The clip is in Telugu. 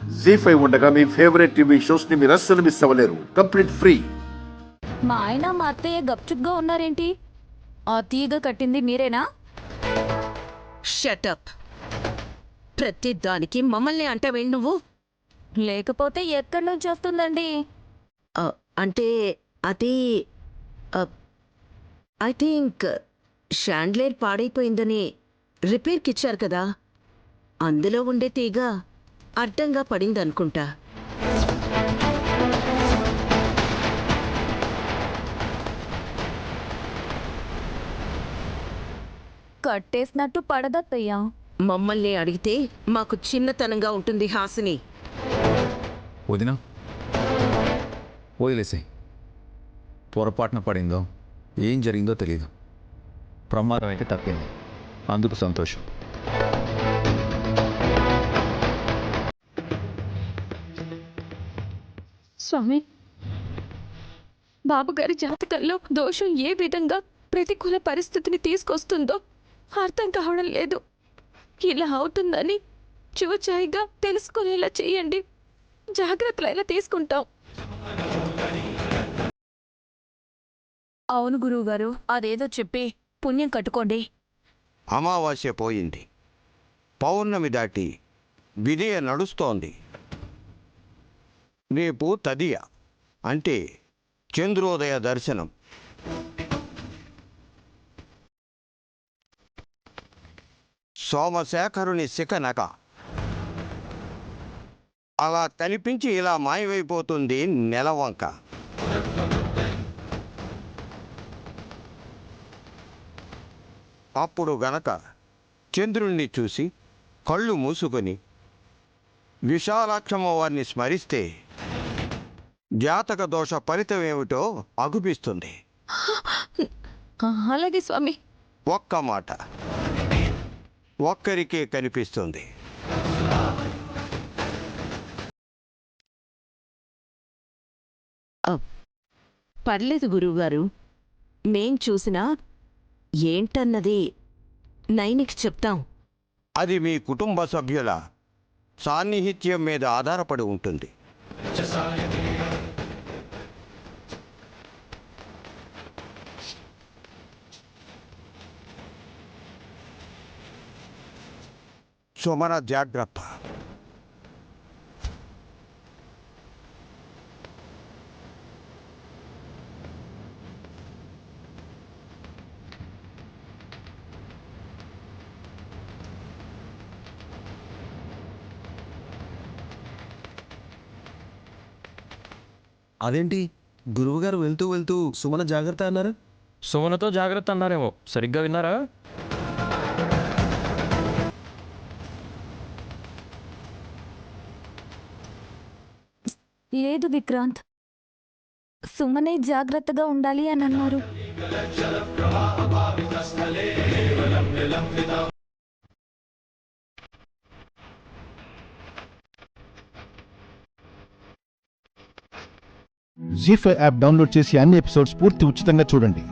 జీ5 ఉండగా మీ ఫేవరెట్ టీవీ షోస్ ని మీరు అస్సలు మిస్ అవ్వలేరు. Complete free. మా ఆయన మా అత్తయ్య గప్చుగ్గా ఉన్నారేంటి? ఆ తీగ కట్టింది మీరేనా? షటప్. ప్రతి దానికి మమ్మల్ని అంటావేంటి నువ్వు? లేకపోతే ఎక్కడి నుంచి వస్తుందండి? అంటే అది ఐ థింక్ షాండ్లేర్ పాడైపోయిందని రిపేర్కి ఇచ్చారు కదా, అందులో ఉండే తీగ అడ్డంగా పడిందనుకుంటా. కట్టేసినట్టు పడదత్తయ్యా. మమ్మల్ని అడిగితే మాకు చిన్నతనంగా ఉంటుంది హాసిని. వదినా వదిలేసాయి. పొరపాటున పడిందో ఏం జరిగిందో తెలియదు. ప్రమాదం అయితే తప్పింది, అందుకు సంతోషం. స్వామి, బాబుగారి జాతకంలో దోషం ఏ విధంగా ప్రతికూల పరిస్థితిని తీసుకొస్తుందో అర్థం కావడం లేదు. ఇలా అవుతుందని చూచాయిగా తెలుసుకునేలా చేయండి. జాగ్రత్తలైనా తీసుకుంటాం. అవును గురువుగారు, అదేదో చెప్పి పుణ్యం కట్టుకోండి. అమావాస్య పోయింది, పౌర్ణమి దాటి విజయ నడుస్తోంది. రేపు తదియ అంటే చంద్రోదయ దర్శనం. సోమశేఖరుని శిఖనక అలా కనిపించి ఇలా మాయమైపోతుంది నెలవంక. అప్పుడు గనక చంద్రుణ్ణి చూసి కళ్ళు మూసుకొని విశాలాక్షమ్మవారిని స్మరిస్తే జాతక దోష ఫలితమేమిటో అగుపిస్తుంది. అలాగే స్వామి. ఒక్క మాట, ఒక్కరికే కనిపిస్తుంది. పర్లేదు గురువుగారు, మేం చూసినా ఏంటన్నది నైనికి చెప్తాం. అది మీ కుటుంబ సభ్యుల సాన్నిహిత్యం మీద ఆధారపడి ఉంటుంది. సుమన జాగ్రత్త. అదేంటి గురువుగారు వెళ్తూ వెళ్తూ సుమన జాగ్రత్త అన్నారు? సుమనతో జాగ్రత్త అన్నారేమో, సరిగ్గా విన్నారా? లేదు విక్రాంత్, సుమనే జాగ్రత్తగా ఉండాలి అని అన్నారు. జీ5 యాప్ డౌన్లోడ్ చేసి అన్ని ఎపిసోడ్స్ పూర్తి ఉచితంగా చూడండి.